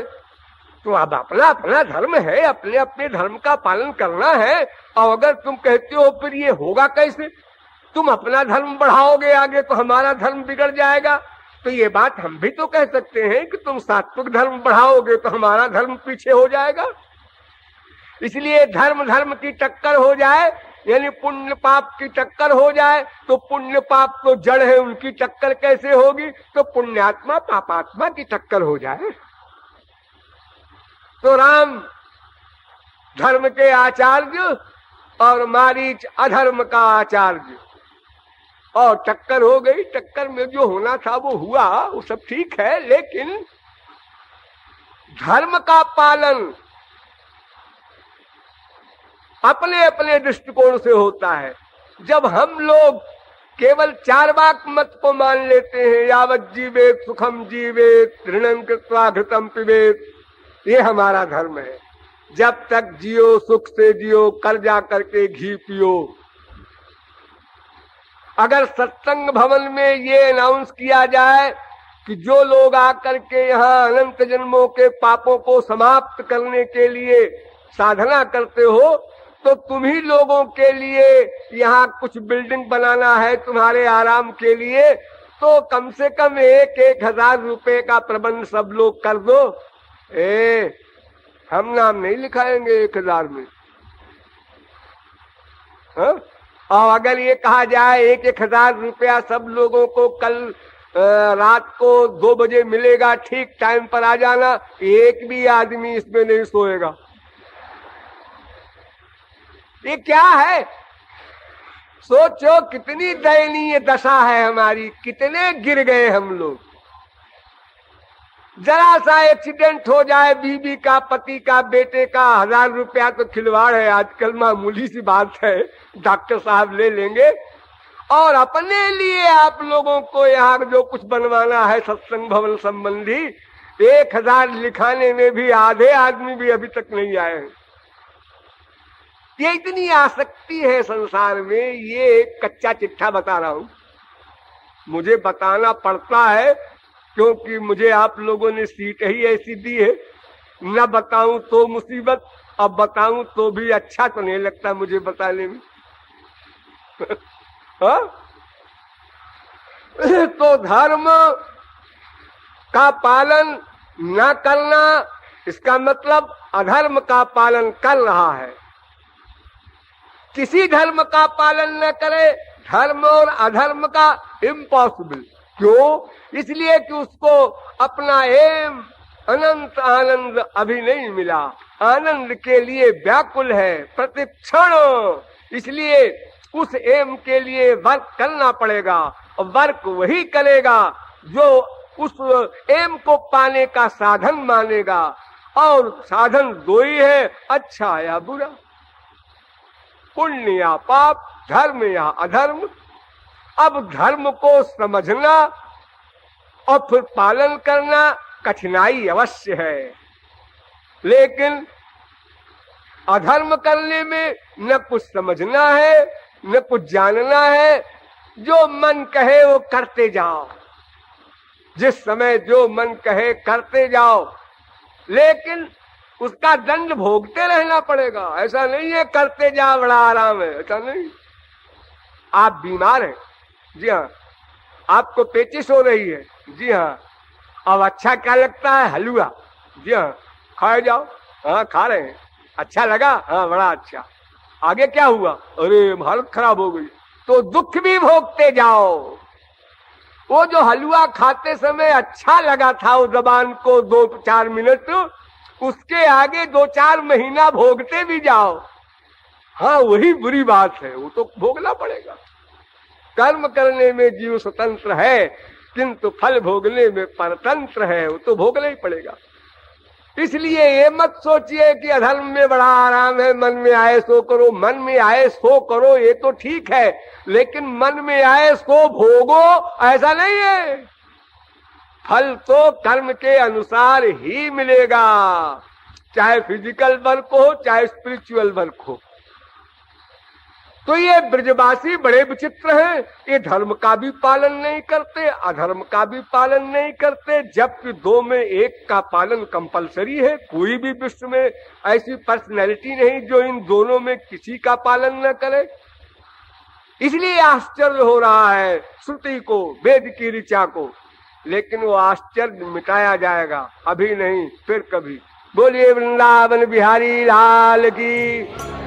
तो अब अपना अपना धर्म है, अपने अपने धर्म का पालन करना है। और अगर तुम कहते हो फिर ये होगा कैसे? तुम अपना धर्म बढ़ाओगे आगे तो हमारा धर्म बिगड़ जाएगा। तो ये बात हम भी तो कह सकते हैं कि तुम सात्विक धर्म बढ़ाओगे तो हमारा धर्म पीछे हो जाएगा। इसलिए धर्म धर्म की टक्कर हो जाए, यानी पुण्य पाप की टक्कर हो जाए, तो पुण्य पाप तो जड़ है, उनकी टक्कर कैसे होगी? तो पुण्यात्मा पापात्मा की टक्कर हो जाए। तो राम धर्म के आचार्य और मारीच अधर्म का आचार्य, और टक्कर हो गई। टक्कर में जो होना था वो हुआ, वो सब ठीक है। लेकिन धर्म का पालन अपने अपने दृष्टिकोण से होता है। जब हम लोग केवल चार्वाक मत को मान लेते हैं, यावत जीवेत सुखम जीवेत ऋणं कृत्वा घृतम पिबेत, ये हमारा धर्म है। जब तक जियो सुख से जियो, कर्जा करके घी पियो। अगर सत्संग भवन में ये अनाउंस किया जाए कि जो लोग आकर के यहाँ अनंत जन्मों के पापों को समाप्त करने के लिए साधना करते हो, तो तुम्ही लोगों के लिए यहाँ कुछ बिल्डिंग बनाना है तुम्हारे आराम के लिए, तो कम से कम 1,000 रुपए का प्रबंध सब लोग कर दो। हम नाम नहीं लिखाएंगे 1,000 में। हाँ? और अगर ये कहा जाए 1,000 रुपया सब लोगों को कल रात को 2 बजे मिलेगा, ठीक टाइम पर आ जाना, एक भी आदमी इसमें नहीं सोएगा। ये क्या है? सोचो कितनी दयनीय दशा है हमारी, कितने गिर गए हम लोग। जरा सा एक्सीडेंट हो जाए बीवी का, पति का, बेटे का, 1,000 रुपया तो खिलवाड़ है आजकल, मामूली सी बात है, डॉक्टर साहब ले लेंगे। और अपने लिए आप लोगों को यहाँ जो कुछ बनवाना है सत्संग भवन संबंधी, 1,000 लिखाने में भी आधे आदमी भी अभी तक नहीं आए हैं। ये इतनी आसक्ति है संसार में। ये एक कच्चा चिट्ठा बता रहा हूं, मुझे बताना पड़ता है क्योंकि मुझे आप लोगों ने सीट ही ऐसी दी है। न बताऊं तो मुसीबत, अब बताऊं तो भी अच्छा तो नहीं लगता मुझे बताने में। हाँ? तो धर्म का पालन न करना, इसका मतलब अधर्म का पालन कर रहा है। किसी धर्म का पालन न करे, धर्म और अधर्म का इम्पॉसिबल। क्यों? इसलिए कि उसको अपना एम अनंत आनंद अभी नहीं मिला, आनंद के लिए व्याकुल है प्रतिक्षण। इसलिए उस एम के लिए वर्क करना पड़ेगा, और वर्क वही करेगा जो उस एम को पाने का साधन मानेगा। और साधन 2 ही है, अच्छा या बुरा, पुण्य या पाप, धर्म या अधर्म। अब धर्म को समझना और फिर पालन करना कठिनाई अवश्य है, लेकिन अधर्म करने में न कुछ समझना है न कुछ जानना है। जो मन कहे वो करते जाओ, जिस समय जो मन कहे करते जाओ, लेकिन उसका दंड भोगते रहना पड़ेगा। ऐसा नहीं है करते जाओ बड़ा आराम है, ऐसा नहीं। आप बीमार हैं, जी हाँ, आपको पेचिश हो रही है, जी हाँ, अब अच्छा क्या लगता है? हलवा, जी हाँ, खाए जाओ। हाँ खा रहे हैं, अच्छा लगा, हाँ बड़ा अच्छा। आगे क्या हुआ? अरे हालत खराब हो गई, तो दुख भी भोगते जाओ। वो जो हलवा खाते समय अच्छा लगा था वो जबान को 2-4 मिनट, उसके आगे 2-4 महीना भोगते भी जाओ। हाँ वही बुरी बात है, वो तो भोगना पड़ेगा। कर्म करने में जीव स्वतंत्र है, किंतु फल भोगने में परतंत्र है, वो तो भोगना ही पड़ेगा। इसलिए ये मत सोचिए कि अधर्म में बड़ा आराम है, मन में आए सो करो। मन में आए सो करो ये तो ठीक है, लेकिन मन में आए सो भोगो, ऐसा नहीं है। फल तो कर्म के अनुसार ही मिलेगा, चाहे फिजिकल वर्क हो चाहे स्पिरिचुअल वर्क हो। तो ये ब्रजवासी बड़े विचित्र हैं, ये धर्म का भी पालन नहीं करते, अधर्म का भी पालन नहीं करते, जबकि 2 में 1 का पालन कंपलसरी है। कोई भी विश्व में ऐसी पर्सनैलिटी नहीं जो इन दोनों में किसी का पालन न करे। इसलिए आश्चर्य हो रहा है श्रुति को, वेद की ऋचा को, लेकिन वो आश्चर्य मिटाया जाएगा, अभी नहीं फिर कभी। बोलिए वृंदावन बिहारी लाल की।